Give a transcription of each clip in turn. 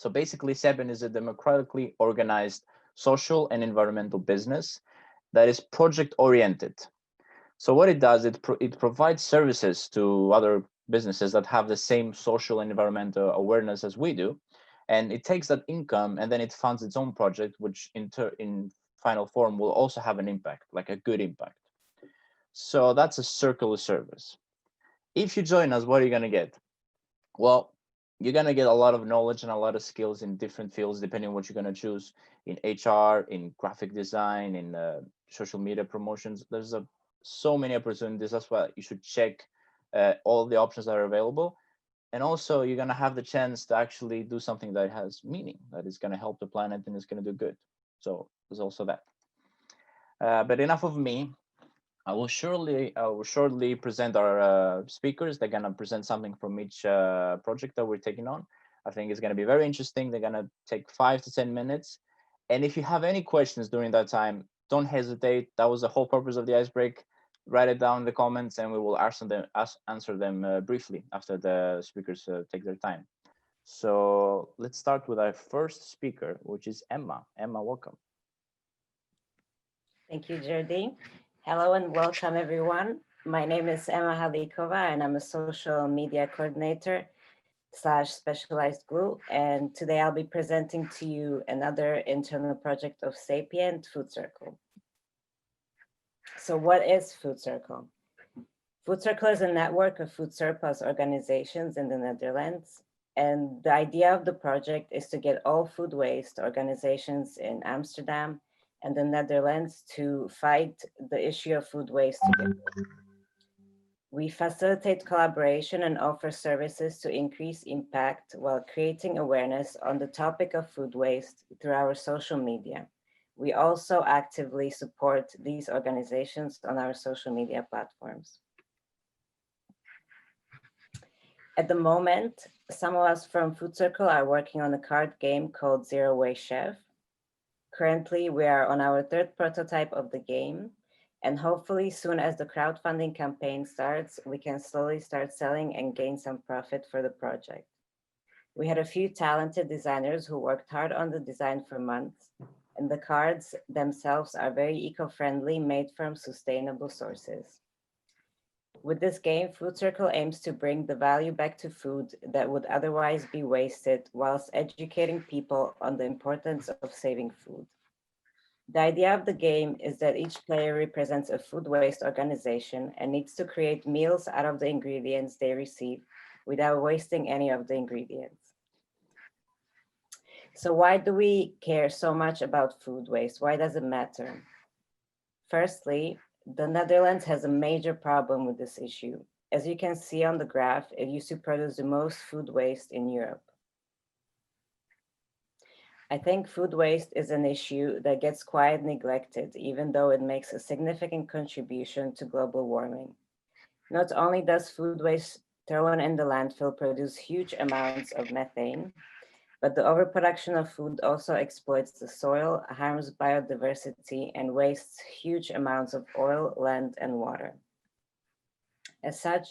So basically, Sapient is a democratically organized social and environmental business that is project oriented. So what it does, it provides services to other businesses that have the same social and environmental awareness as we do. And it takes that income and then it funds its own project, which in final form will also have an impact, like a good impact. So that's a circular service. If you join us, what are you going to get? Well, you're going to get a lot of knowledge and a lot of skills in different fields, depending on what you're going to choose in HR, in graphic design, in social media promotions. There's so many opportunities. That's why you should check all the options that are available. And also, you're going to have the chance to actually do something that has meaning, that is going to help the planet and is going to do good. So there's also that. But enough of me. I will shortly present our speakers. They're going to present something from each project that we're taking on. I think it's going to be very interesting. They're going to take 5 to 10 minutes. And if you have any questions during that time, don't hesitate. That was the whole purpose of the ice break. Write it down in the comments and we will answer them briefly after the speakers take their time. So let's start with our first speaker, which is Emma. Emma, welcome. Thank you, Jordi. Hello and welcome, everyone. My name is Emma Halikova, and I'm a social media coordinator / specialized glue. And today I'll be presenting to you another internal project of Sapient, Food Circle. So what is Food Circle? Food Circle is a network of food surplus organizations in the Netherlands. And the idea of the project is to get all food waste organizations in Amsterdam and the Netherlands to fight the issue of food waste together. We facilitate collaboration and offer services to increase impact while creating awareness on the topic of food waste through our social media. We also actively support these organizations on our social media platforms. At the moment, some of us from Food Circle are working on a card game called Zero Waste Chef. Currently, we are on our 3rd prototype of the game, and hopefully soon as the crowdfunding campaign starts, we can slowly start selling and gain some profit for the project. We had a few talented designers who worked hard on the design for months, and the cards themselves are very eco-friendly, made from sustainable sources. With this game, Food Circle aims to bring the value back to food that would otherwise be wasted, whilst educating people on the importance of saving food. The idea of the game is that each player represents a food waste organization and needs to create meals out of the ingredients they receive without wasting any of the ingredients. So why do we care so much about food waste? Why does it matter? Firstly, the Netherlands has a major problem with this issue. As you can see on the graph, it used to produce the most food waste in Europe. I think food waste is an issue that gets quite neglected, even though it makes a significant contribution to global warming. Not only does food waste thrown in the landfill produce huge amounts of methane, but the overproduction of food also exploits the soil, harms biodiversity, and wastes huge amounts of oil, land, and water. As such,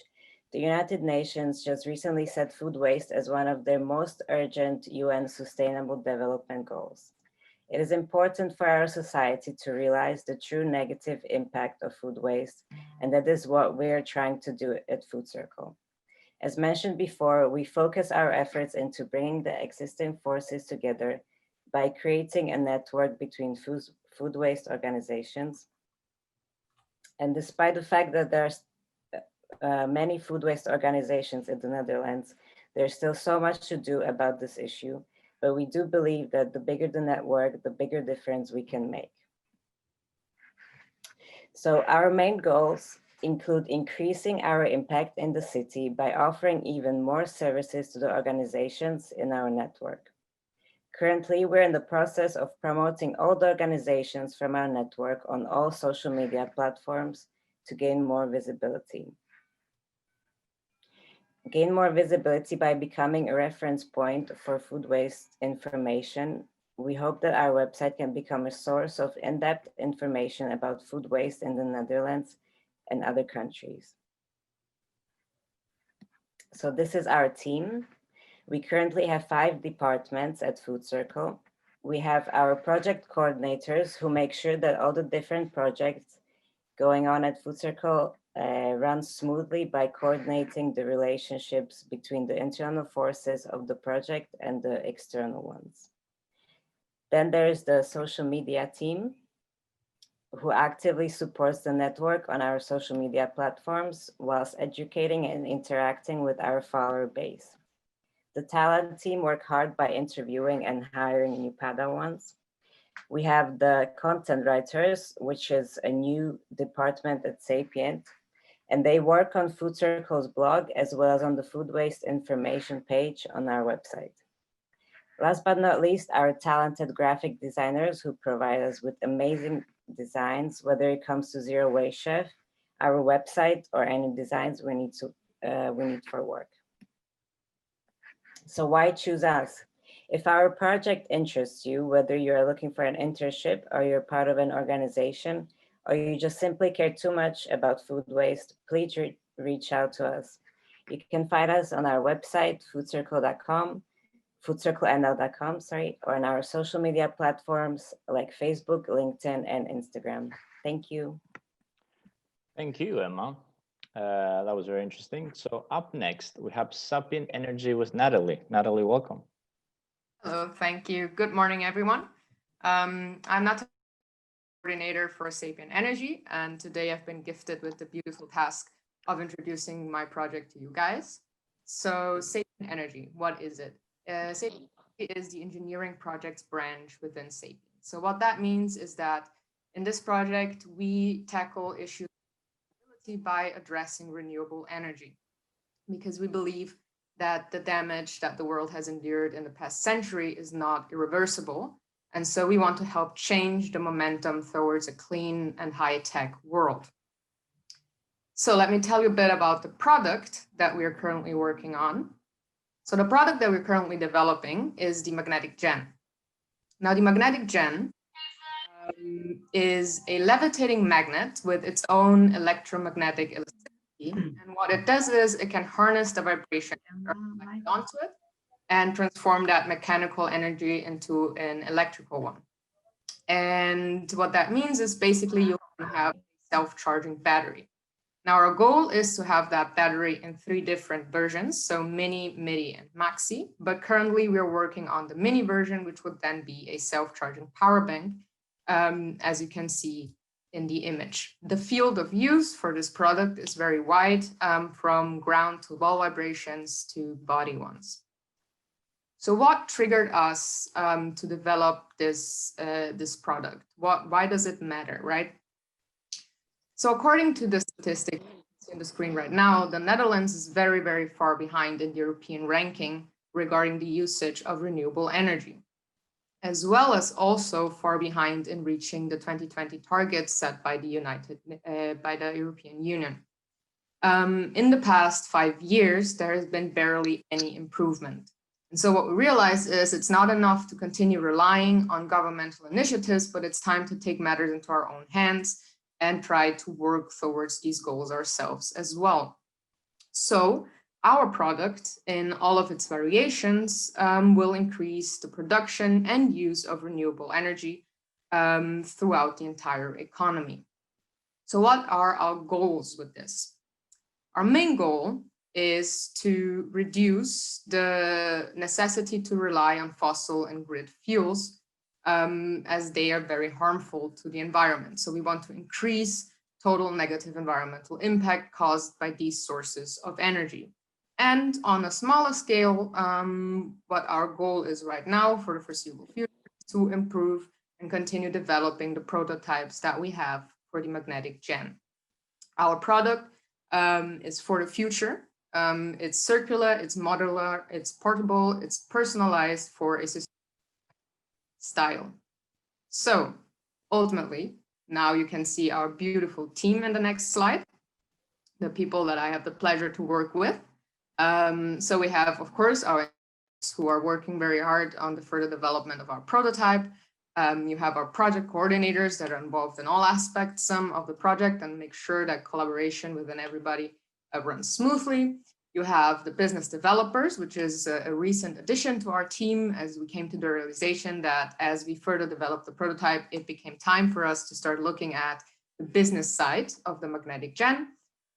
the United Nations just recently set food waste as one of their most urgent UN Sustainable Development Goals. It is important for our society to realize the true negative impact of food waste, and that is what we're trying to do at Food Circle. As mentioned before, we focus our efforts into bringing the existing forces together by creating a network between food waste organizations. And despite the fact that there's many food waste organizations in the Netherlands, there's still so much to do about this issue, but we do believe that the bigger the network, the bigger difference we can make. So our main goals include increasing our impact in the city by offering even more services to the organizations in our network. Currently, we're in the process of promoting all the organizations from our network on all social media platforms to gain more visibility. Gain more visibility by becoming a reference point for food waste information. We hope that our website can become a source of in-depth information about food waste in the Netherlands and other countries. So this is our team. We currently have 5 departments at Food Circle. We have our project coordinators who make sure that all the different projects going on at Food Circle run smoothly by coordinating the relationships between the internal forces of the project and the external ones. Then there's the social media team who actively supports the network on our social media platforms whilst educating and interacting with our follower base. The talent team work hard by interviewing and hiring new Padawans. We have the content writers, which is a new department at Sapient, and they work on Food Circle's blog as well as on the food waste information page on our website. Last but not least, our talented graphic designers who provide us with amazing designs, whether it comes to Zero Waste Chef, our website, or any designs we need for work. So why choose us? If our project interests you, whether you're looking for an internship or you're part of an organization, or you just simply care too much about food waste, please reach out to us. You can find us on our website, foodcircle.com, foodcirclenl.com, or on our social media platforms like Facebook, LinkedIn, and Instagram. Thank you. Thank you, Emma. That was very interesting. So up next, we have Sapient NRG with Natalie. Natalie, welcome. Hello, thank you. Good morning, everyone. I'm Natalie, coordinator for Sapient NRG, and today I've been gifted with the beautiful task of introducing my project to you guys. So Sapient NRG, what is it? Sapient is the engineering projects branch within Sapient. So what that means is that in this project, we tackle issues by addressing renewable energy, because we believe that the damage that the world has endured in the past century is not irreversible. And so we want to help change the momentum towards a clean and high-tech world. So let me tell you a bit about the product that we are currently working on. So the product that we're currently developing is the magnetic gen. Now the magnetic gen is a levitating magnet with its own electromagnetic elasticity. And what it does is it can harness the vibration onto it and transform that mechanical energy into an electrical one. And what that means is basically you have a self-charging battery. Now our goal is to have that battery in 3 different versions, so mini, midi, and maxi. But currently we're working on the mini version, which would then be a self-charging power bank, as you can see in the image. The field of use for this product is very wide, from ground to wall vibrations to body ones. So what triggered us to develop this product? Why does it matter, right? So according to the statistics on the screen right now, the Netherlands is very, very far behind in the European ranking regarding the usage of renewable energy, as well as also far behind in reaching the 2020 targets set by the European Union. In the past 5 years, there has been barely any improvement. And so what we realize is it's not enough to continue relying on governmental initiatives, but it's time to take matters into our own hands and try to work towards these goals ourselves as well. So our product, in all of its variations, will increase the production and use of renewable energy throughout the entire economy. So what are our goals with this? Our main goal is to reduce the necessity to rely on fossil and grid fuels, as they are very harmful to the environment. So we want to increase total negative environmental impact caused by these sources of energy. And on a smaller scale, what our goal is right now for the foreseeable future is to improve and continue developing the prototypes that we have for the magnetic gen. Our product is for the future. It's circular, it's modular, it's portable, it's personalized for a style. So ultimately, now you can see our beautiful team in the next slide, the people that I have the pleasure to work with. So we have, of course, our who are working very hard on the further development of our prototype. You have our project coordinators that are involved in all aspects of the project and make sure that collaboration within everybody runs smoothly. You have the business developers, which is a recent addition to our team as we came to the realization that as we further developed the prototype, it became time for us to start looking at the business side of the magnetic gen.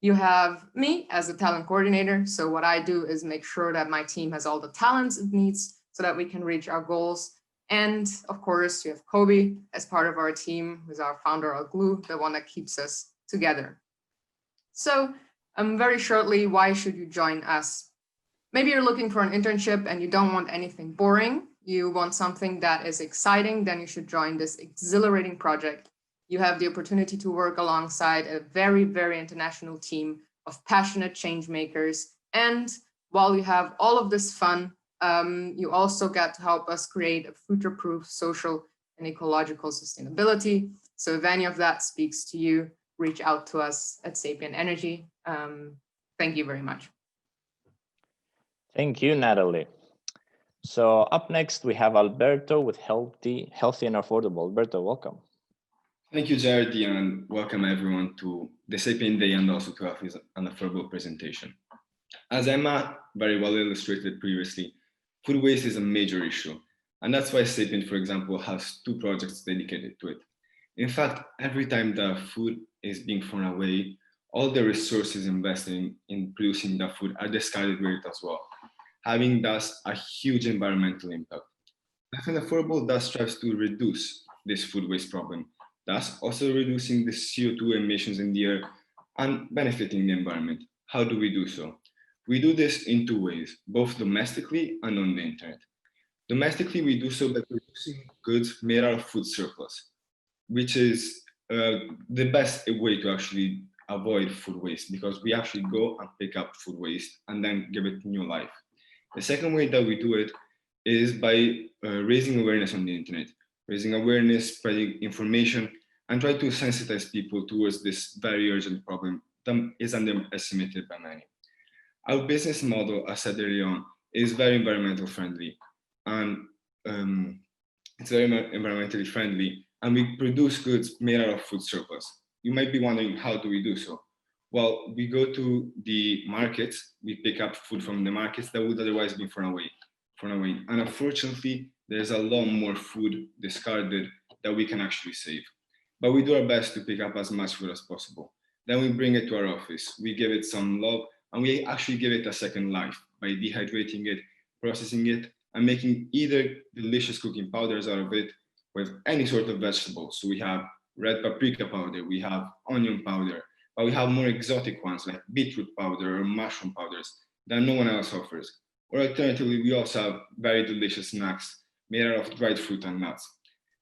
You have me as a talent coordinator. So what I do is make sure that my team has all the talents it needs so that we can reach our goals. And of course, you have Kobe as part of our team, who's our founder of Glue, the one that keeps us together. So very shortly, why should you join us? Maybe you're looking for an internship and you don't want anything boring. You want something that is exciting, then you should join this exhilarating project. You have the opportunity to work alongside a very, very international team of passionate change makers. And while you have all of this fun, you also get to help us create a future-proof social and ecological sustainability. So if any of that speaks to you, reach out to us at Sapient NRG. Thank you very much. Thank you, Natalie. So up next, we have Alberto with Healthy and Affordable. Alberto, welcome. Thank you, Jared, and welcome everyone to the Sapient Day and also to Healthy and Affordable presentation. As Emma very well illustrated previously, food waste is a major issue. And that's why Sapient, for example, has 2 projects dedicated to it. In fact, every time the food is being thrown away, all the resources invested in producing the food are discarded with it as well, having thus a huge environmental impact. Healthy and Affordable thus strives to reduce this food waste problem, thus also reducing the CO2 emissions in the air and benefiting the environment. How do we do so? We do this in 2 ways, both domestically and on the internet. Domestically, we do so by producing goods made out of food surplus, which is the best way to actually avoid food waste, because we actually go and pick up food waste and then give it new life. The second way that we do it is by raising awareness on the internet, raising awareness, spreading information, and try to sensitize people towards this very urgent problem that is underestimated by many. Our business model, as said earlier on, is very environmental friendly, and it's very environmentally friendly, and we produce goods made out of food surplus. You might be wondering, how do we do so? Well, we go to the markets, we pick up food from the markets that would otherwise be thrown away. And unfortunately, there's a lot more food discarded that we can actually save. But we do our best to pick up as much food as possible. Then we bring it to our office, we give it some love, and we actually give it a second life by dehydrating it, processing it, and making either delicious cooking powders out of it with any sort of vegetables. So we have red paprika powder, we have onion powder, but we have more exotic ones like beetroot powder or mushroom powders that no one else offers. Or alternatively, we also have very delicious snacks made out of dried fruit and nuts.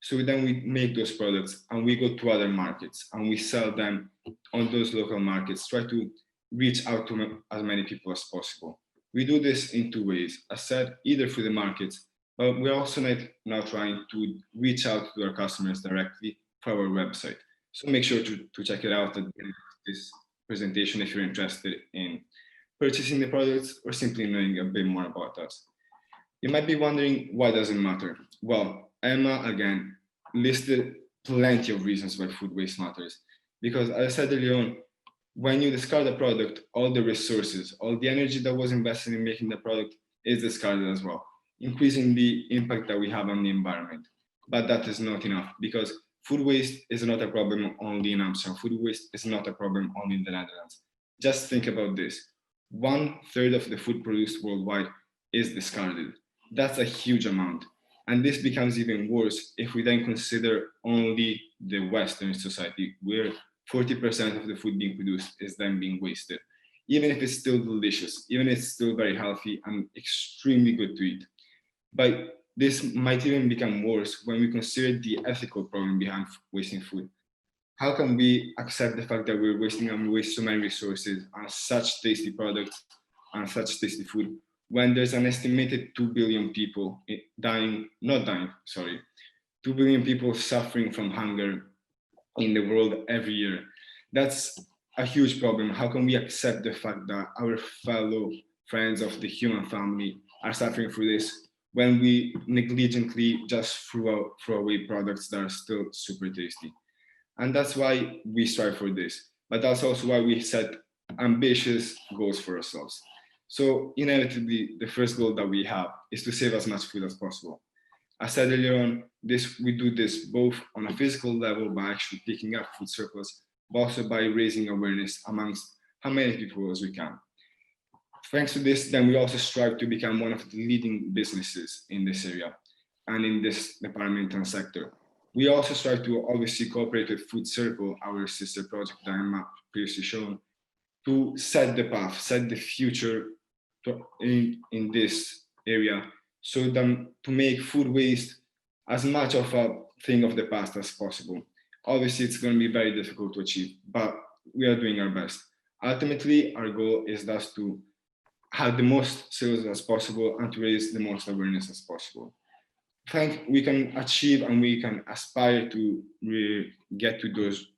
So then we make those products and we go to other markets and we sell them on those local markets, try to reach out to as many people as possible. We do this in 2 ways, as said, either through the markets, but we're also now trying to reach out to our customers directly for our website. So make sure to check it out at the end of this presentation if you're interested in purchasing the products or simply knowing a bit more about us. You might be wondering, why does it matter? Well, Emma, again, listed plenty of reasons why food waste matters. Because as I said earlier on, when you discard a product, all the resources, all the energy that was invested in making the product is discarded as well, increasing the impact that we have on the environment. But that is not enough, because food waste is not a problem only in Amsterdam. Food waste is not a problem only in the Netherlands. Just think about this. 1/3 of the food produced worldwide is discarded. That's a huge amount. And this becomes even worse if we then consider only the Western society, where 40% of the food being produced is then being wasted, even if it's still delicious, even if it's still very healthy and extremely good to eat. But this might even become worse when we consider the ethical problem behind wasting food. How can we accept the fact that we're wasting and we waste so many resources on such tasty products and such tasty food when there's an estimated 2 billion people 2 billion people suffering from hunger in the world every year? That's a huge problem. How can we accept the fact that our fellow friends of the human family are suffering through this when we negligently just throw away products that are still super tasty? And that's why we strive for this. But that's also why we set ambitious goals for ourselves. So inevitably, the first goal that we have is to save as much food as possible. I said earlier on, we do this both on a physical level by actually picking up food surplus, but also by raising awareness amongst how many people as we can. Thanks to this, then we also strive to become one of the leading businesses in this area and in this departmental sector. We also strive to obviously cooperate with Food Circle, our sister project that Emma previously shown, to set the path, set the future in this area, so then to make food waste as much of a thing of the past as possible. Obviously, it's going to be very difficult to achieve, but we are doing our best. Ultimately, our goal is thus to have the most sales as possible and to raise the most awareness as possible. We can achieve and we can aspire to get to those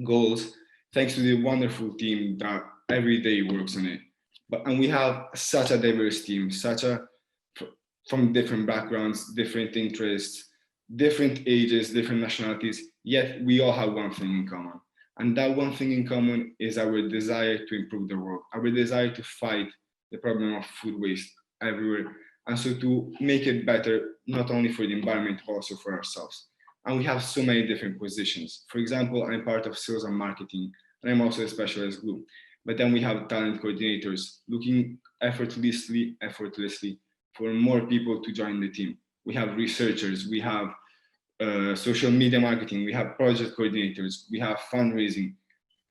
goals thanks to the wonderful team that every day works on it. And we have such a diverse team, from different backgrounds, different interests, different ages, different nationalities, yet we all have one thing in common. And that one thing in common is our desire to improve the world, our desire to fight the problem of food waste everywhere. And so to make it better, not only for the environment, but also for ourselves. And we have so many different positions. For example, I'm part of sales and marketing, and I'm also a specialist group. But then we have talent coordinators looking effortlessly for more people to join the team. We have researchers, we have social media marketing, we have project coordinators, we have fundraising.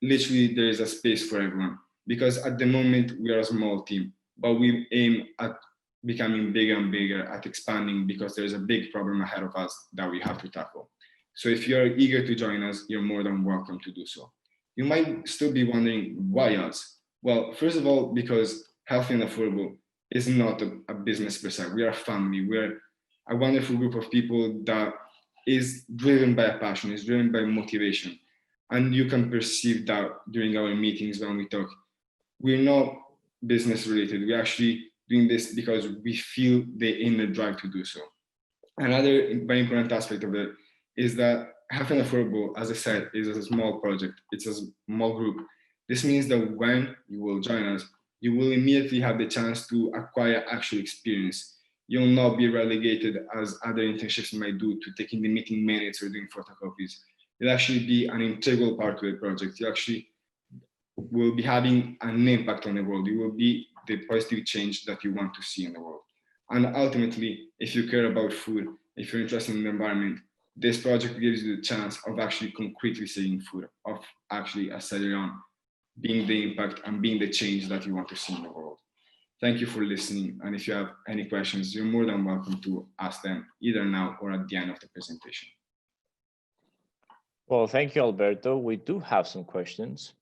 Literally, there is a space for everyone, because at the moment we are a small team, but we aim at becoming bigger and bigger, at expanding, because there's a big problem ahead of us that we have to tackle. So if you're eager to join us, you're more than welcome to do so. You might still be wondering, why us? Well, first of all, because healthy and affordable is not a business per se. We are a family. We're a wonderful group of people that is driven by a passion, is driven by motivation. And you can perceive that during our meetings when we talk. We're not business related. We're actually doing this because we feel the inner drive to do so. Another very important aspect of it is that Healthy and Affordable, as I said, is a small project. It's a small group. This means that when you will join us, you will immediately have the chance to acquire actual experience. You'll not be relegated, as other internships might do, to taking the meeting minutes or doing photocopies. It'll actually be an integral part of the project. You actually will be having an impact on the world. You will be the positive change that you want to see in the world. And ultimately, if you care about food, if you're interested in the environment, this project gives you the chance of actually concretely saving food, of actually, as said earlier on, being the impact and being the change that you want to see in the world. Thank you for listening. And if you have any questions, you're more than welcome to ask them either now or at the end of the presentation. Well, thank you, Alberto. We do have some questions.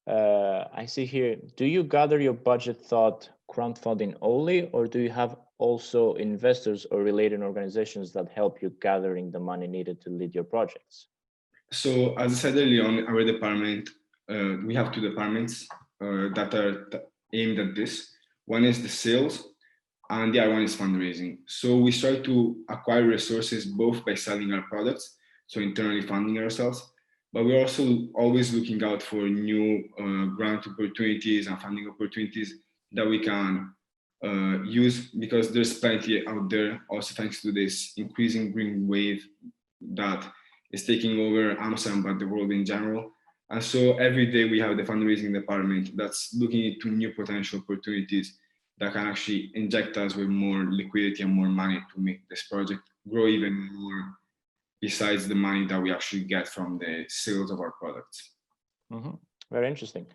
I see here, do you gather your budget thought crowdfunding only, or do you have also investors or related organizations that help you gathering the money needed to lead your projects? So as I said earlier on, our department, we have two departments that are aimed at this. One is the sales and the other one is fundraising. So we try to acquire resources both by selling our products, so internally funding ourselves, but we're also always looking out for new grant opportunities and funding opportunities that we can use, because there's plenty out there, also thanks to this increasing green wave that is taking over Amsterdam, but the world in general. And so every day we have the fundraising department that's looking into new potential opportunities that can actually inject us with more liquidity and more money to make this project grow even more, besides the money that we actually get from the sales of our products. Mm-hmm. Very interesting.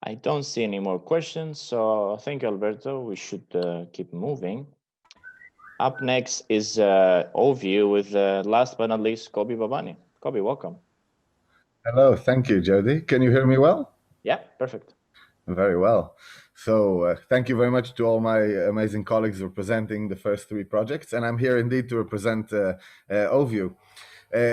I don't see any more questions, so thank you, Alberto. We should keep moving. Up next is Oview with last but not least, Kobe Babani. Kobe, welcome. Hello, thank you, Jody. Can you hear me well? Yeah, perfect. Very well. So thank you very much to all my amazing colleagues representing the first three projects. And I'm here indeed to represent Oview.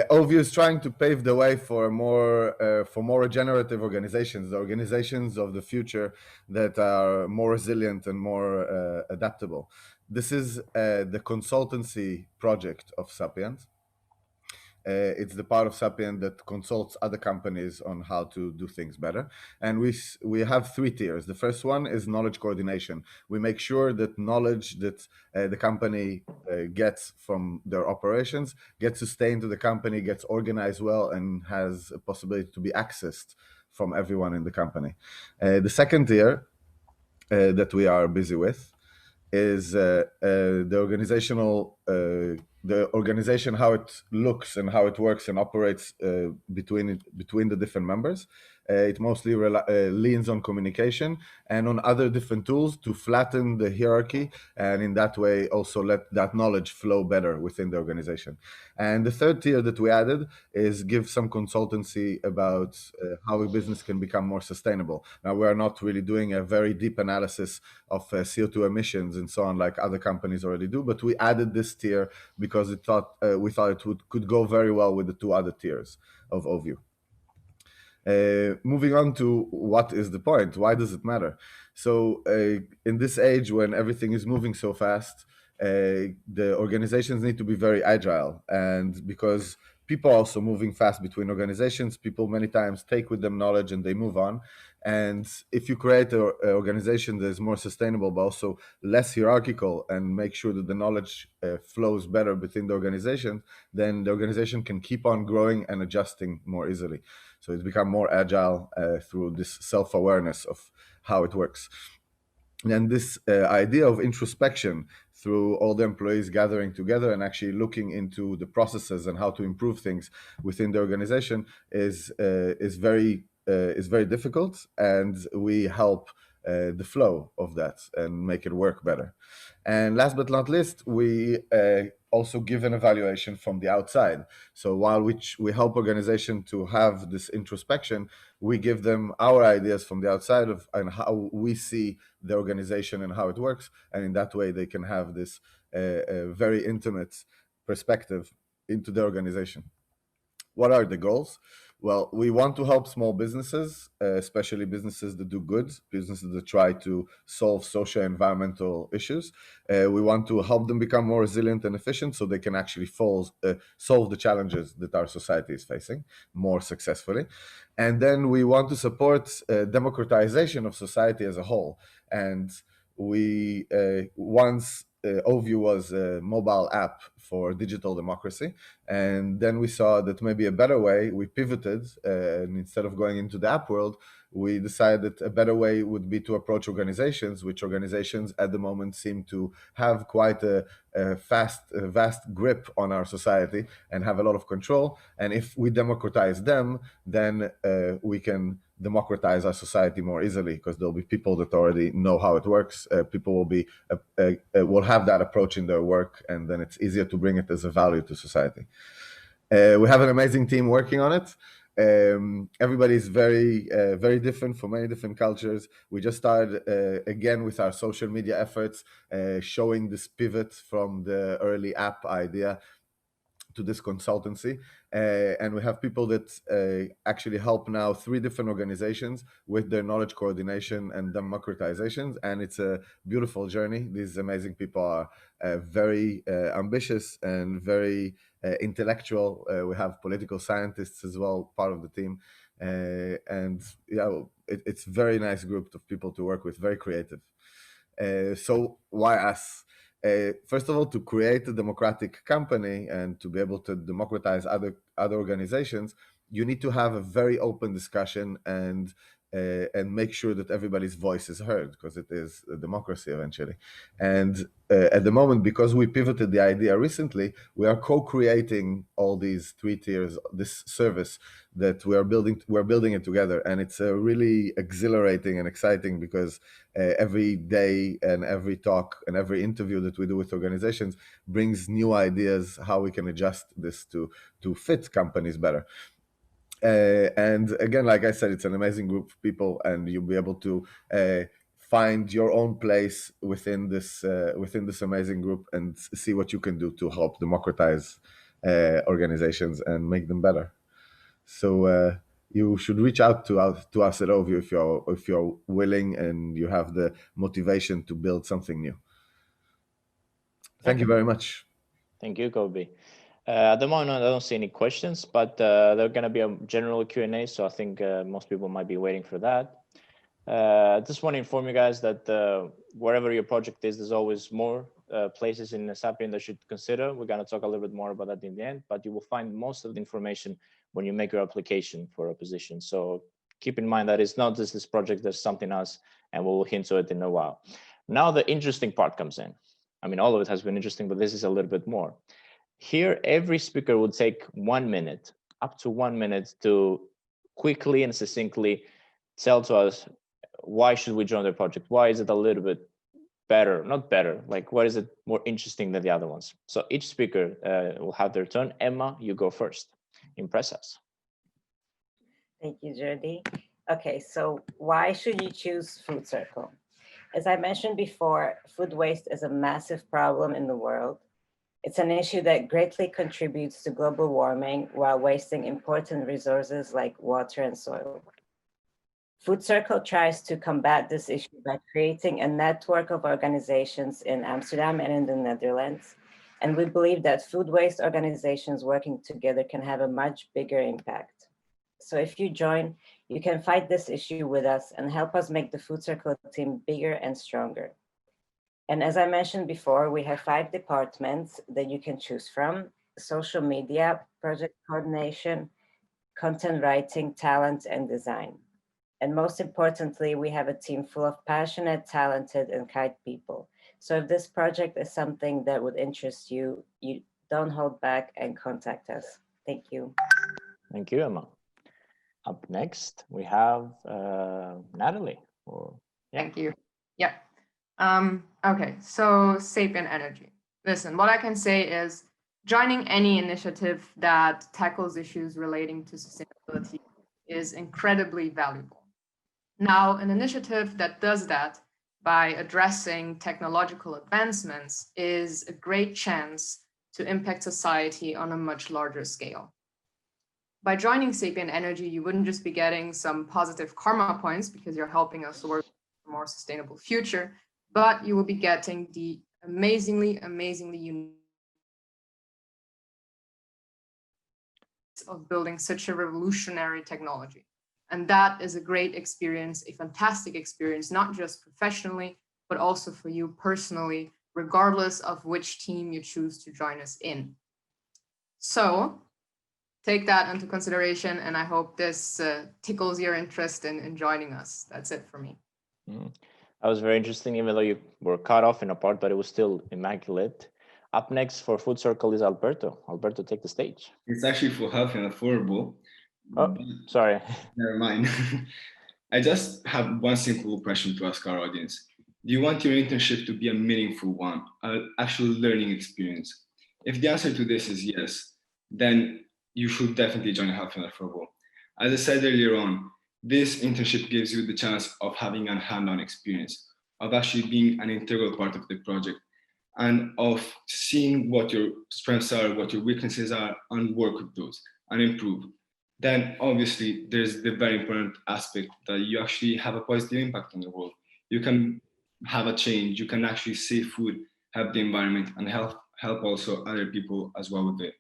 Oview is trying to pave the way for more regenerative organizations, the organizations of the future that are more resilient and more adaptable. This is the consultancy project of Sapient. It's the part of Sapient that consults other companies on how to do things better. And we have 3 tiers. The first one is knowledge coordination. We make sure that knowledge that the company gets from their operations gets sustained to the company, gets organized well, and has a possibility to be accessed from everyone in the company. The second tier that we are busy with is the organization, how it looks and how it works and operates between the different members. It mostly leans on communication and on other different tools to flatten the hierarchy, and in that way also let that knowledge flow better within the organization. And the third tier that we added is give some consultancy about how a business can become more sustainable. Now, we are not really doing a very deep analysis of CO2 emissions and so on like other companies already do, but we added this tier because we thought it could go very well with the 2 other tiers of Oview. Moving on to what is the point? Why does it matter? So in this age when everything is moving so fast, the organizations need to be very agile, and because people are also moving fast between organizations, people many times take with them knowledge and they move on. And if you create an organization that is more sustainable but also less hierarchical and make sure that the knowledge flows better within the organization, then the organization can keep on growing and adjusting more easily. So it's become more agile through this self-awareness of how it works. And this idea of introspection through all the employees gathering together and actually looking into the processes and how to improve things within the organization is very difficult, and we help the flow of that and make it work better. And last but not least, we also give an evaluation from the outside. So while we help organization to have this introspection, we give them our ideas from the outside of and how we see the organization and how it works, and in that way they can have this very intimate perspective into the organization. What are the goals? Well, we want to help small businesses, especially businesses that do good, businesses that try to solve social and environmental issues. We want to help them become more resilient and efficient so they can actually solve the challenges that our society is facing more successfully. And then we want to support democratization of society as a whole. And we once Oview was a mobile app for digital democracy, and then we saw that maybe a better way, we pivoted, and instead of going into the app world, we decided a better way would be to approach organizations, which organizations at the moment seem to have quite a vast grip on our society and have a lot of control. And if we democratize them, then we can democratize our society more easily, because there'll be people that already know how it works. People will have that approach in their work, and then it's easier to bring it as a value to society. We have an amazing team working on it. Everybody's very different from many different cultures. We just started again with our social media efforts, showing this pivot from the early app idea to this consultancy, and we have people that actually help now 3 different organizations with their knowledge coordination and democratizations, and it's a beautiful journey. These amazing people are very ambitious and very intellectual. We have political scientists as well, part of the team, and yeah, it's a very nice group of people to work with, very creative. So why us? First of all, to create a democratic company and to be able to democratize other organizations, you need to have a very open discussion and make sure that everybody's voice is heard, because it is a democracy eventually. And at the moment, because we pivoted the idea recently, we are co-creating all these 3 tiers, this service that we're building it together. And it's really exhilarating and exciting, because every day and every talk and every interview that we do with organizations brings new ideas how we can adjust this to fit companies better. And again, like I said, it's an amazing group of people, and you'll be able to find your own place within this amazing group and see what you can do to help democratize organizations and make them better. So you should reach out to us at Oview if you're willing and you have the motivation to build something new. Thank you very much. Thank you, Kobe. At the moment, I don't see any questions, but there are going to be a general Q&A, so I think most people might be waiting for that. I just want to inform you guys that wherever your project is, there's always more places in Sapient that you should consider. We're going to talk a little bit more about that in the end, but you will find most of the information when you make your application for a position. So keep in mind that it's not just this project, there's something else, and we'll hint to it in a while. Now the interesting part comes in. I mean, all of it has been interesting, but this is a little bit more. Here, every speaker will take 1 minute, up to 1 minute, to quickly and succinctly tell to us why should we join the project? Why is it a little bit better? Not better, like what is it more interesting than the other ones? So each speaker will have their turn. Emma, you go first. Impress us. Thank you, Jordi. Okay, so why should you choose Food Circle? As I mentioned before, food waste is a massive problem in the world. It's an issue that greatly contributes to global warming while wasting important resources like water and soil. Food Circle tries to combat this issue by creating a network of organizations in Amsterdam and in the Netherlands. And we believe that food waste organizations working together can have a much bigger impact. So if you join, you can fight this issue with us and help us make the Food Circle team bigger and stronger. And as I mentioned before, we have 5 departments that you can choose from: social media, project coordination, content writing, talent, and design. And most importantly, we have a team full of passionate, talented, and kind people. So if this project is something that would interest you, you don't hold back and contact us. Thank you. Thank you, Emma. Up next, we have Natalie. Thank you. Yeah. Okay, so Sapient NRG. Listen, what I can say is joining any initiative that tackles issues relating to sustainability is incredibly valuable. Now, an initiative that does that by addressing technological advancements is a great chance to impact society on a much larger scale. By joining Sapient NRG, you wouldn't just be getting some positive karma points because you're helping us work for a more sustainable future, but you will be getting the amazingly unique of building such a revolutionary technology. And that is a great experience, a fantastic experience, not just professionally, but also for you personally, regardless of which team you choose to join us in. So take that into consideration, and I hope this tickles your interest in joining us. That's it for me. That was very interesting, even though you were cut off in a part, but it was still immaculate. Up next for Food Circle is Alberto. Alberto, take the stage. It's actually for healthy and affordable. Oh, sorry. Never mind. I just have one simple question to ask our audience. Do you want your internship to be a meaningful one, an actual learning experience? If the answer to this is yes, then you should definitely join Healthy and Affordable. As I said earlier on, this internship gives you the chance of having a hand-on experience, of actually being an integral part of the project, and of seeing what your strengths are, what your weaknesses are, and work with those and improve. Then obviously there's the very important aspect that you actually have a positive impact on the world. You can have a change, you can actually save food, help the environment, and help also other people as well with it.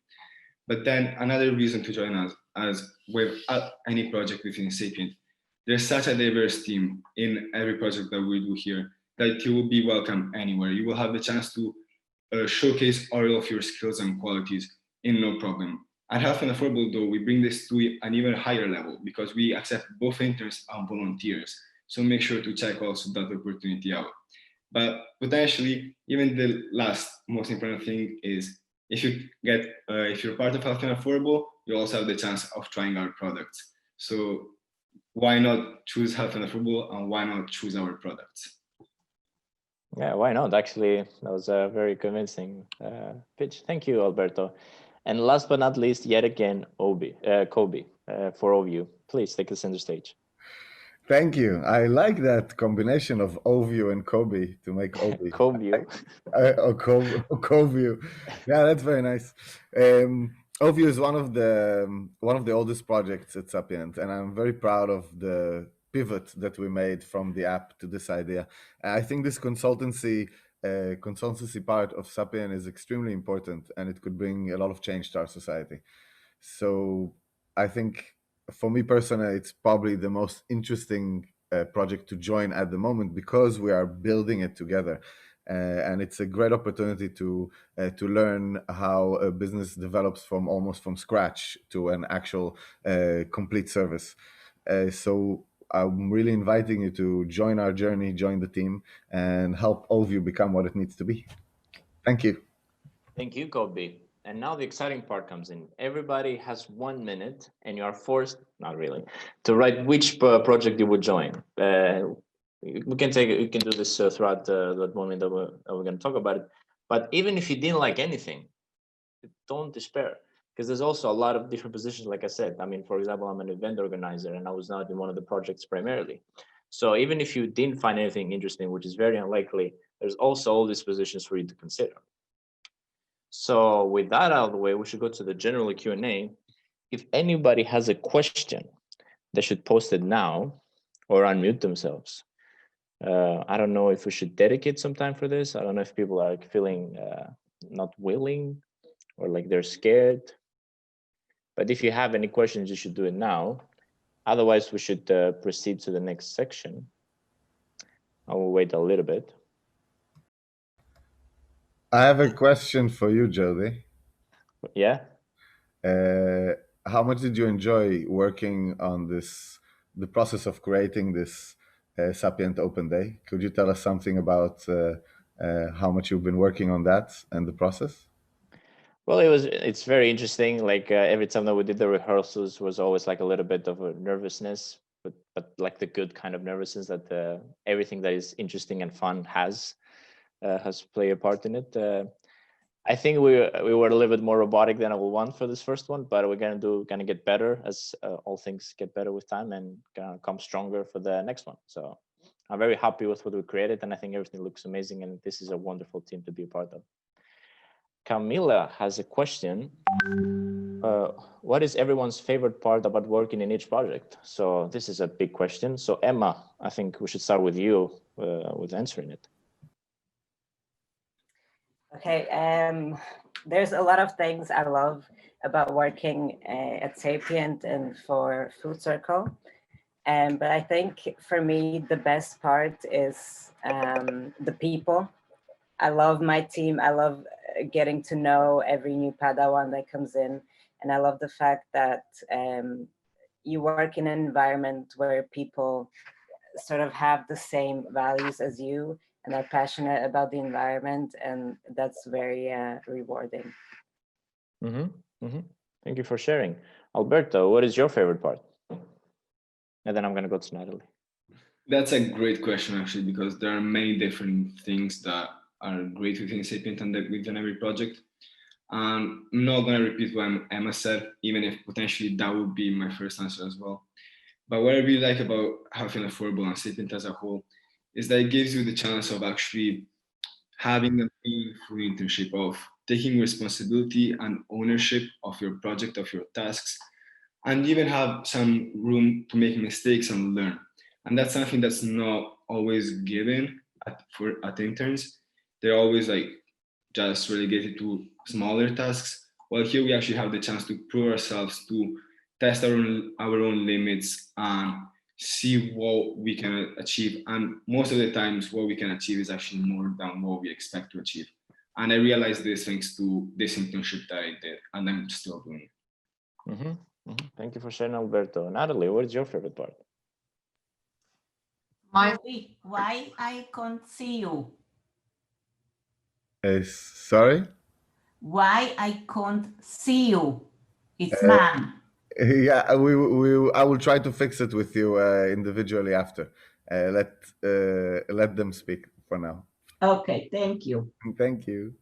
But then another reason to join us, as with any project within Sapient, there's such a diverse team in every project that we do here that you will be welcome anywhere. You will have the chance to showcase all of your skills and qualities in no problem. At Health and Affordable, though, we bring this to an even higher level because we accept both interns and volunteers. So make sure to check also that opportunity out. But potentially, even the last most important thing is if you're part of Health and Affordable, you also have the chance of trying our products. So why not choose Health and Affordable, and why not choose our products? Yeah, why not? Actually, that was a very convincing pitch. Thank you, Alberto. And last but not least, yet again, Kobe for Oview. Please take the center stage. Thank you. I like that combination of Oview and Kobe to make Oview. Oview. Oview. Yeah, that's very nice. Oview is one of the oldest projects at Sapient, and I'm very proud of the pivot that we made from the app to this idea. I think this consultancy consultancy part of Sapient is extremely important, and it could bring a lot of change to our society. So I think for me personally, it's probably the most interesting project to join at the moment, because we are building it together. And it's a great opportunity to learn how a business develops from almost from scratch to an actual complete service. So I'm really inviting you to join our journey, join the team, and help Oview become what it needs to be. Thank you. Thank you, Kobe. And now the exciting part comes in. Everybody has 1 minute, and you are forced, not really, to write which project you would join. We can do this throughout that moment that we're going to talk about it. But even if you didn't like anything, don't despair, because there's also a lot of different positions. Like I said, I mean, for example, I'm an event organizer, and I was not in one of the projects primarily. So even if you didn't find anything interesting, which is very unlikely, there's also all these positions for you to consider. So with that out of the way, we should go to the general Q&A. If anybody has a question, they should post it now or unmute themselves. I don't know if we should dedicate some time for this. I don't know if people are feeling not willing or like they're scared. But if you have any questions, you should do it now. Otherwise, we should proceed to the next section. I will wait a little bit. I have a question for you, Jody. Yeah. How much did you enjoy working on the process of creating this Sapient Open Day? Could you tell us something about how much you've been working on that and the process? Well, it's very interesting. Like every time that we did the rehearsals was always like a little bit of a nervousness, but like the good kind of nervousness that everything that is interesting and fun has played a part in it. I think we were a little bit more robotic than I would want for this first one, but we're gonna get better as all things get better with time, and gonna come stronger for the next one. So I'm very happy with what we created, and I think everything looks amazing, and this is a wonderful team to be a part of. Camila has a question. What is everyone's favorite part about working in each project? So this is a big question. So Emma, I think we should start with you with answering it. Okay, there's a lot of things I love about working at Sapient and for Food Circle. But I think for me, the best part is the people. I love my team. I love getting to know every new Padawan that comes in. And I love the fact that you work in an environment where people sort of have the same values as you and are passionate about the environment. And that's very rewarding. Thank you for sharing. Alberto, what is your favorite part? And then I'm going to go to Natalie. That's a great question, actually, because there are many different things that are great within Sapient and within every project. I'm not going to repeat what Emma said, even if potentially that would be my first answer as well. But what I really like about having Affordable and Sapient as a whole is that it gives you the chance of actually having a meaningful internship, of taking responsibility and ownership of your project, of your tasks, and even have some room to make mistakes and learn. And that's something that's not always given at interns. They're always like just relegated to smaller tasks. While here we actually have the chance to prove ourselves, to test our own limits and see what we can achieve. And most of the times what we can achieve is actually more than what we expect to achieve. And I realized this thanks to this internship that I did, and I'm still doing it. Thank you for sharing, Alberto. Natalie, what is your favorite part? Why I can't see you? Sorry? Why I can't see you? It's man. Yeah, I will try to fix it with you individually after. Let them speak for now. Okay, thank you. Thank you.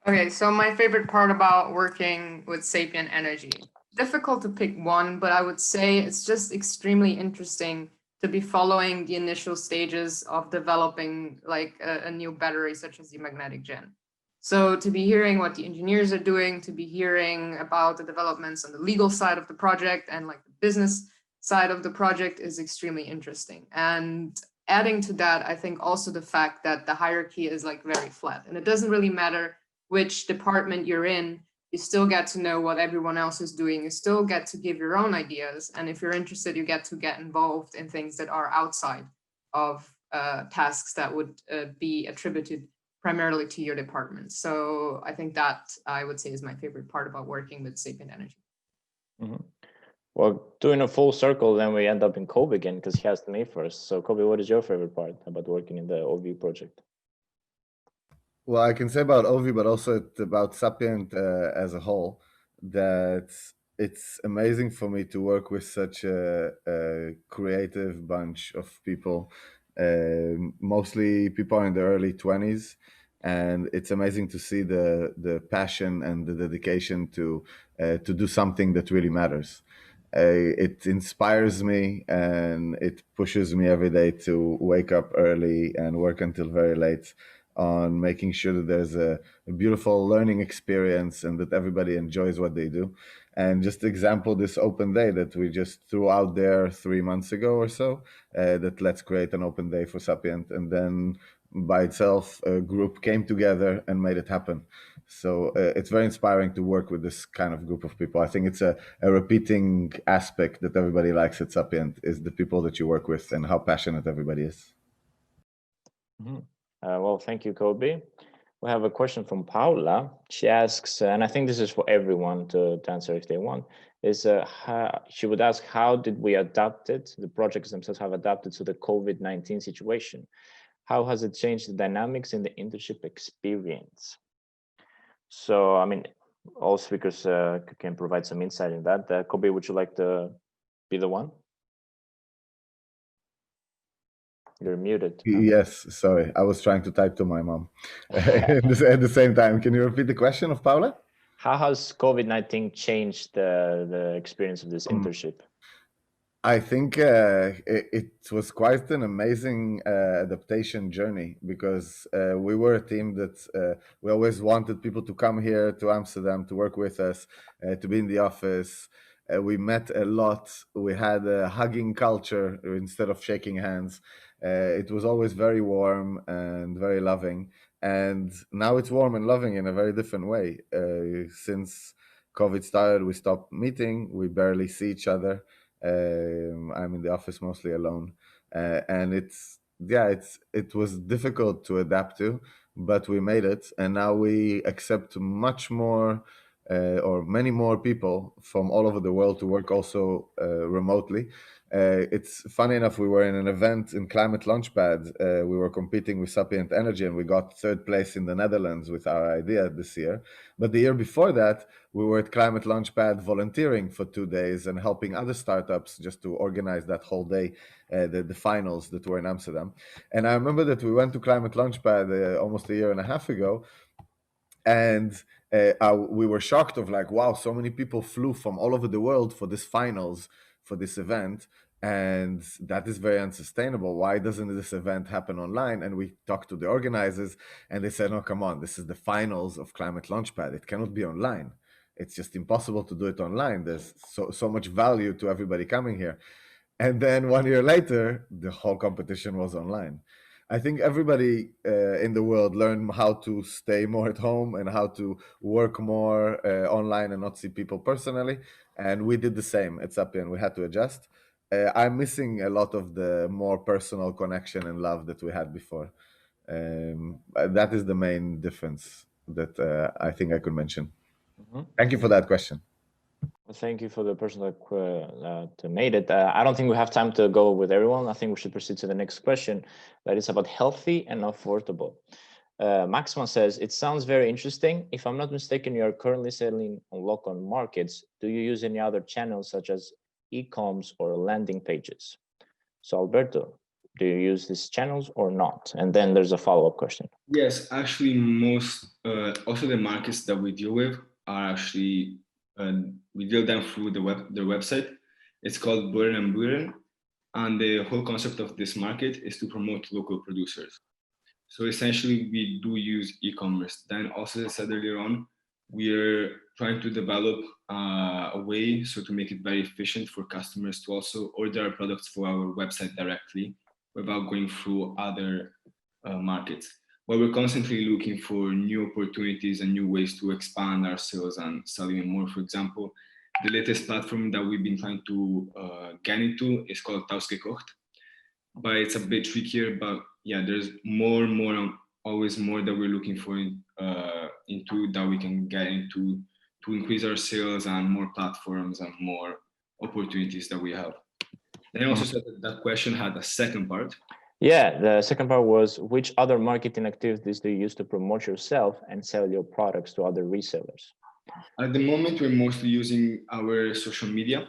Okay, so my favorite part about working with Sapient NRG. Difficult to pick one, but I would say it's just extremely interesting to be following the initial stages of developing like a new battery such as the magnetic gen. So to be hearing what the engineers are doing, to be hearing about the developments on the legal side of the project and like the business side of the project is extremely interesting. And adding to that, I think also the fact that the hierarchy is like very flat, and it doesn't really matter which department you're in, you still get to know what everyone else is doing. You still get to give your own ideas. And if you're interested, you get to get involved in things that are outside of tasks that would be attributed primarily to your department. So I think that I would say is my favorite part about working with Sapient NRG. Mm-hmm. Well, doing a full circle, then we end up in Kobe again, because he asked me first. So Kobe, what is your favorite part about working in the Oview project? Well, I can say about Oview, but also about Sapient as a whole, that it's amazing for me to work with such a creative bunch of people. Mostly people are in their early 20s, and it's amazing to see the passion and the dedication to do something that really matters. It inspires me and it pushes me every day to wake up early and work until very late on making sure that there's a beautiful learning experience and that everybody enjoys what they do. And just example, this open day that we just threw out there 3 months ago or so, that let's create an open day for Sapient. And then by itself, a group came together and made it happen. So it's very inspiring to work with this kind of group of people. I think it's a repeating aspect that everybody likes at Sapient is the people that you work with and how passionate everybody is. Mm-hmm. Well, thank you, Kobe. We have a question from Paula. She asks, and I think this is for everyone to answer if they want, is she would ask, how did we adapt it? The projects themselves have adapted to the COVID-19 situation. How has it changed the dynamics in the internship experience? So, I mean, all speakers can provide some insight in that. Kobe, would you like to be the one? You're muted. Yes, sorry. I was trying to type to my mom at the same time. Can you repeat the question of Paula? How has COVID-19 changed the experience of this internship? I think it was quite an amazing adaptation journey because we were a team that we always wanted people to come here to Amsterdam to work with us, to be in the office. We met a lot. We had a hugging culture instead of shaking hands. It was always very warm and very loving. And now it's warm and loving in a very different way. Since COVID started, we stopped meeting. We barely see each other. I'm in the office mostly alone, and it was difficult to adapt to, but we made it, and now we accept much more or many more people from all over the world to work also remotely. It's funny enough, we were in an event in Climate Launchpad. We were competing with Sapient NRG, and we got third place in the Netherlands with our idea this year. But the year before that, we were at Climate Launchpad volunteering for 2 days and helping other startups just to organize that whole day, the finals that were in Amsterdam. And I remember that we went to Climate Launchpad almost a year and a half ago, and we were shocked of like, wow, so many people flew from all over the world for this finals, for this event, and that is very unsustainable. Why doesn't this event happen online? And we talked to the organizers, and they said, no, come on, this is the finals of Climate Launchpad. It cannot be online. It's just impossible to do it online. There's so much value to everybody coming here. And then 1 year later, the whole competition was online. I think everybody in the world learned how to stay more at home and how to work more online and not see people personally. And we did the same at Sapient. We had to adjust. I'm missing a lot of the more personal connection and love that we had before. That is the main difference that I think I could mention. Mm-hmm. Thank you for that question. Thank you for the person that made it. I don't think we have time to go with everyone. I think we should proceed to the next question that is about healthy and affordable. Maxman says, it sounds very interesting. If I'm not mistaken, you are currently selling on local markets. Do you use any other channels such as e-coms or landing pages? So Alberto, do you use these channels or not? And then there's a follow-up question. Yes, actually also the markets that we deal with are actually, we deal them through their website. It's called Boeren & Boeren. And the whole concept of this market is to promote local producers. So essentially we do use e-commerce. Then also, as I said earlier on, we're trying to develop a way so to make it very efficient for customers to also order our products for our website directly, without going through other markets. But we're constantly looking for new opportunities and new ways to expand our sales and sell even more. For example, the latest platform that we've been trying to get into is called Tausgekocht, but it's a bit trickier. But yeah, there's always more that we're looking for into that we can get into to increase our sales and more platforms and more opportunities that we have. And I also said that question had a second part. Yeah, the second part was, which other marketing activities do you use to promote yourself and sell your products to other resellers? At the moment, we're mostly using our social media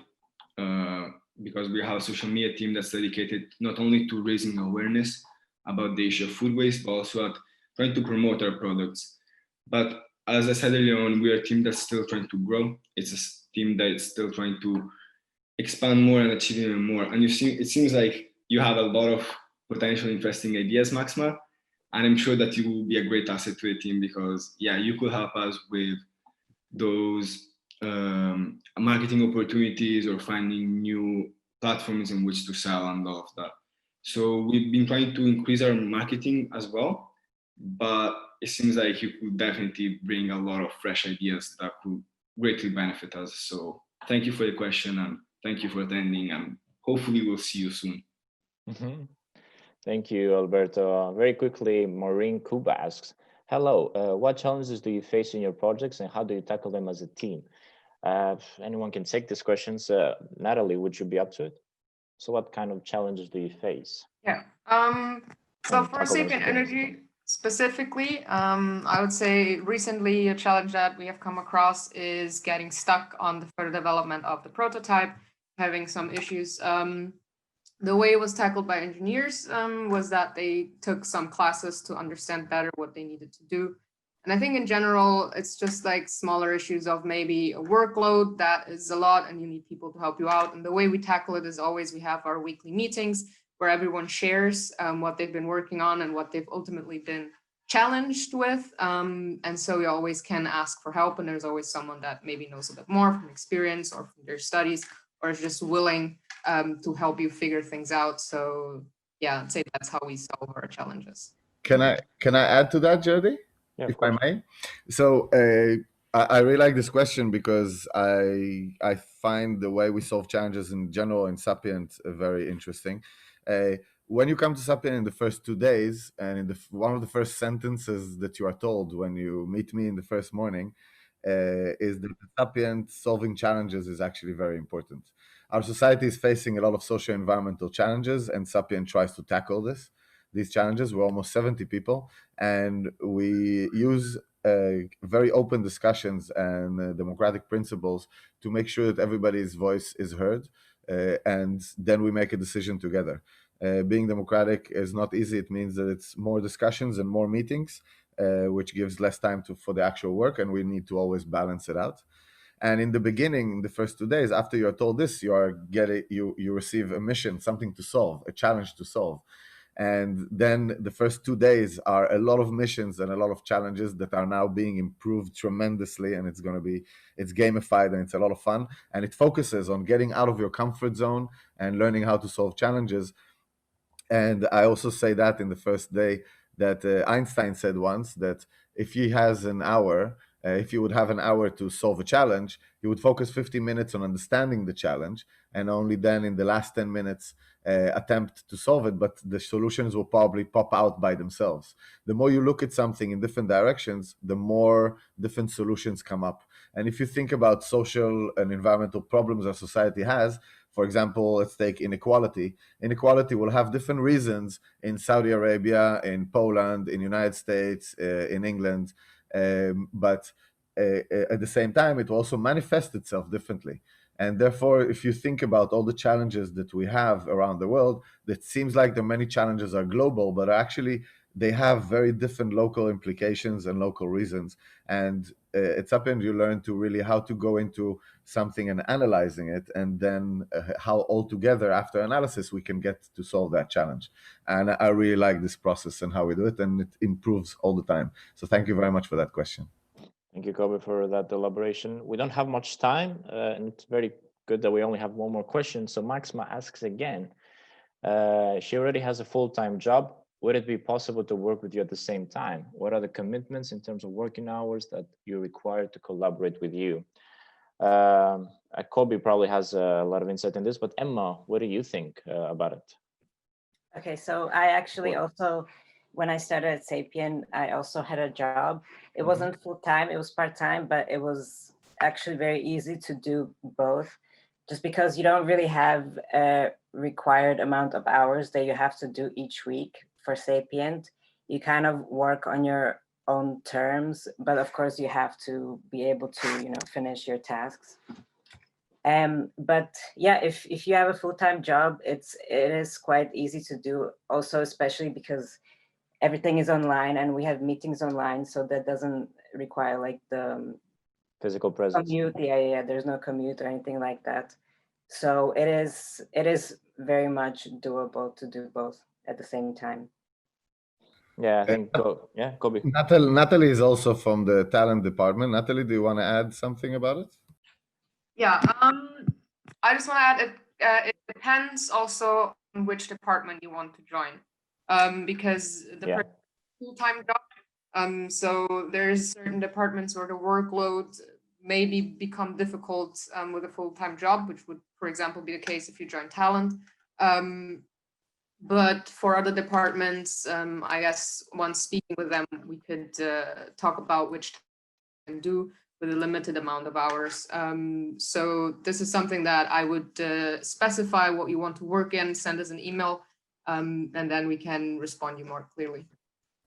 because we have a social media team that's dedicated not only to raising awareness about the issue of food waste, but also at trying to promote our products. But as I said earlier on, we're a team that's still trying to grow. It's a team that's still trying to expand more and achieve even more. And it seems like you have a lot of potential interesting ideas, Maxima, and I'm sure that you will be a great asset to the team because yeah, you could help us with those marketing opportunities or finding new platforms in which to sell and all of that. So we've been trying to increase our marketing as well, but it seems like you could definitely bring a lot of fresh ideas that could greatly benefit us. So thank you for the question and thank you for attending, and hopefully we'll see you soon. Mm-hmm. Thank you, Alberto. Very quickly, Maureen Kuba asks, hello, what challenges do you face in your projects and how do you tackle them as a team? If anyone can take these questions. Natalie, would you be up to it? So what kind of challenges do you face? Yeah. So for Sapient NRG specifically, I would say recently a challenge that we have come across is getting stuck on the further development of the prototype, having some issues. The way it was tackled by engineers was that they took some classes to understand better what they needed to do. And I think in general, it's just like smaller issues of maybe a workload that is a lot and you need people to help you out. And the way we tackle it is always we have our weekly meetings where everyone shares what they've been working on and what they've ultimately been challenged with. And so you always can ask for help. And there's always someone that maybe knows a bit more from experience or from their studies or is just willing to help you figure things out. So yeah, I'd say that's how we solve our challenges. Can I add to that, Jody? Yeah, if I may. So I really like this question because I find the way we solve challenges in general in Sapient very interesting. When you come to Sapient in the first 2 days, and in one of the first sentences that you are told when you meet me in the first morning is that Sapient solving challenges is actually very important. Our society is facing a lot of social environmental challenges, and Sapient tries to tackle these challenges. We're almost 70 people, and we use very open discussions and democratic principles to make sure that everybody's voice is heard, and then we make a decision together. Being democratic is not easy. It means that it's more discussions and more meetings, which gives less time for the actual work, and we need to always balance it out. And in the beginning, the first 2 days, after you're told this, you receive a mission, something to solve, a challenge to solve. And then the first 2 days are a lot of missions and a lot of challenges that are now being improved tremendously. And it's gamified and it's a lot of fun. And it focuses on getting out of your comfort zone and learning how to solve challenges. And I also say that in the first day that Einstein said once that if he has an hour, if you would have an hour to solve a challenge, you would focus 50 minutes on understanding the challenge, and only then in the last 10 minutes attempt to solve it, but the solutions will probably pop out by themselves. The more you look at something in different directions, the more different solutions come up. And if you think about social and environmental problems our society has, for example, let's take inequality. Inequality will have different reasons in Saudi Arabia, in Poland, in the United States, in England, but at the same time, it will also manifest itself differently. And therefore, if you think about all the challenges that we have around the world, it seems like the many challenges are global, but actually they have very different local implications and local reasons. And it's up and you learn to really how to go into something and analyzing it, and then how altogether after analysis we can get to solve that challenge. And I really like this process and how we do it, and it improves all the time. So thank you very much for that question. Thank you, Kobe, for that elaboration. We don't have much time, and it's very good that we only have one more question. So Maxima asks again, She already has a full-time job. Would it be possible to work with you at the same time? What are the commitments in terms of working hours that you're required to collaborate with you? Kobe probably has a lot of insight in this, but Emma, what do you think about it? Okay, so I actually also, when I started at Sapient, I also had a job. It wasn't full-time, it was part-time, but it was actually very easy to do both, just because you don't really have a required amount of hours that you have to do each week for Sapient. You kind of work on your own terms, but of course you have to be able to, you know, finish your tasks. But yeah, if you have a full-time job, it is quite easy to do, also especially because everything is online and we have meetings online, so that doesn't require like the physical presence. Commute. Yeah, there's no commute or anything like that. So it is very much doable to do both at the same time. Yeah, I think Kobe. Natalie is also from the talent department. Natalie, do you want to add something about it? Yeah, I just want to add it depends also on which department you want to join, because the full-time job. So there's certain departments where the workload maybe become difficult with a full-time job, which would, for example, be the case if you join talent. But for other departments, I guess once speaking with them, we could talk about which can do with a limited amount of hours. So this is something that I would specify what you want to work in, send us an email, and then we can respond you more clearly.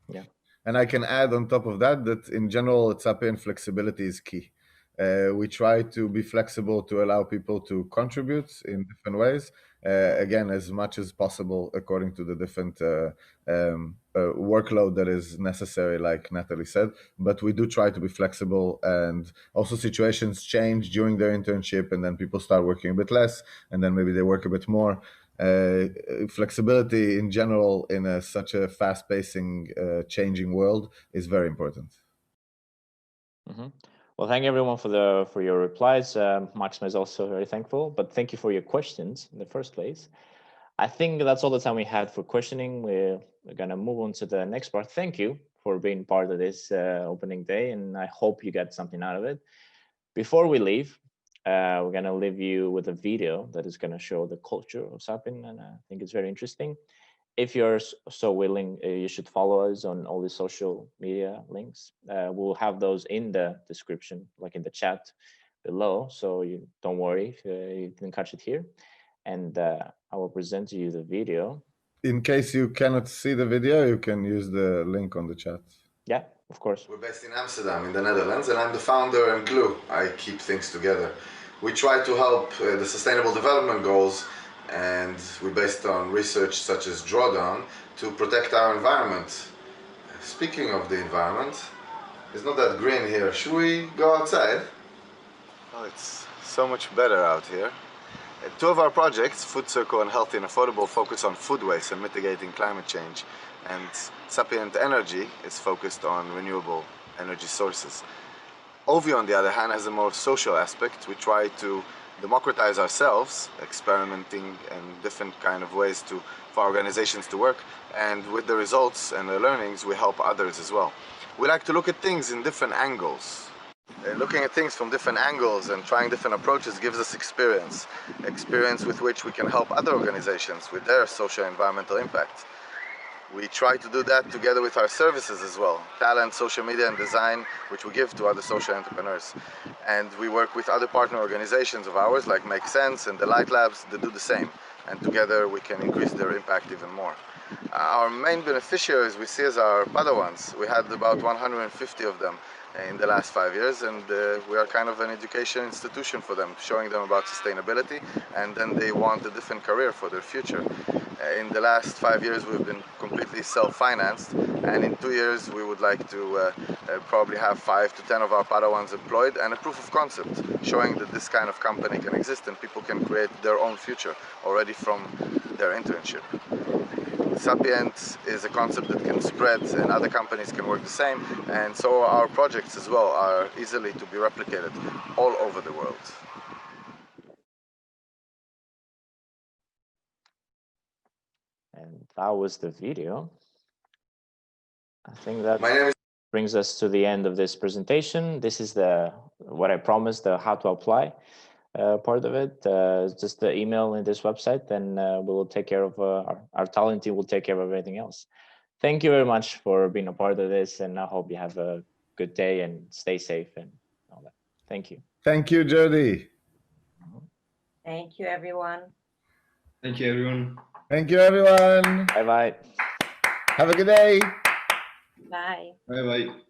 Yeah. And I can add on top of that in general, at Sapient, flexibility is key. We try to be flexible to allow people to contribute in different ways, again, as much as possible according to the different workload that is necessary, like Natalie said. But we do try to be flexible, and also situations change during their internship, and then people start working a bit less, and then maybe they work a bit more. Flexibility in general in such a fast-pacing, changing world is very important. Well, thank everyone for your replies. Maxima is also very thankful, but thank you for your questions in the first place. I think that's all the time we had for questioning. We're gonna move on to the next part. Thank you for being part of this opening day, and I hope you get something out of it. Before we leave, we're gonna leave you with a video that is gonna show the culture of Sapient, and I think it's very interesting. If you're so willing, you should follow us on all the social media links. We'll have those in the description, like in the chat below, so you don't worry if you didn't catch it here. And I will present to you the video. In case you cannot see the video, you can use the link on the chat. Yeah, of course. We're based in Amsterdam, in the Netherlands, and I'm the founder and glue. I keep things together. We try to help the Sustainable Development Goals, and we're based on research such as Drawdown to protect our environment. Speaking of the environment, it's not that green here. Should we go outside? Oh, it's so much better out here. Two of our projects, Food Circle and Healthy and Affordable, focus on food waste and mitigating climate change. And Sapient NRG is focused on renewable energy sources. Oview, on the other hand, has a more social aspect. We try to democratize ourselves, experimenting in different kind of ways for organizations to work, and with the results and the learnings, we help others as well. We like to look at things in different angles. Looking at things from different angles and trying different approaches gives us experience with which we can help other organizations with their social and environmental impact. We try to do that together with our services as well, talent, social media and design, which we give to other social entrepreneurs. And we work with other partner organizations of ours like Make Sense and the Light Labs that do the same. And together we can increase their impact even more. Our main beneficiaries we see as our Padawans. We had about 150 of them in the last 5 years, and we are kind of an education institution for them, showing them about sustainability, and then they want a different career for their future. In the last 5 years we've been completely self-financed, and in 2 years we would like to probably have 5 to 10 of our Padawans employed, and a proof of concept showing that this kind of company can exist and people can create their own future already from their internship. Sapient is a concept that can spread and other companies can work the same, and so our projects as well are easily to be replicated all over the world. that was the video. I think that My name is brings us to the end of this presentation. This is what I promised, the how to apply part of it. Just the email in this website, and we will take care of our talent team will take care of everything else. Thank you very much for being a part of this, and I hope you have a good day and stay safe and all that. Thank you. Thank you, Jody. Thank you, everyone. Thank you, everyone. Thank you, everyone. Bye-bye. Have a good day. Bye. Bye-bye.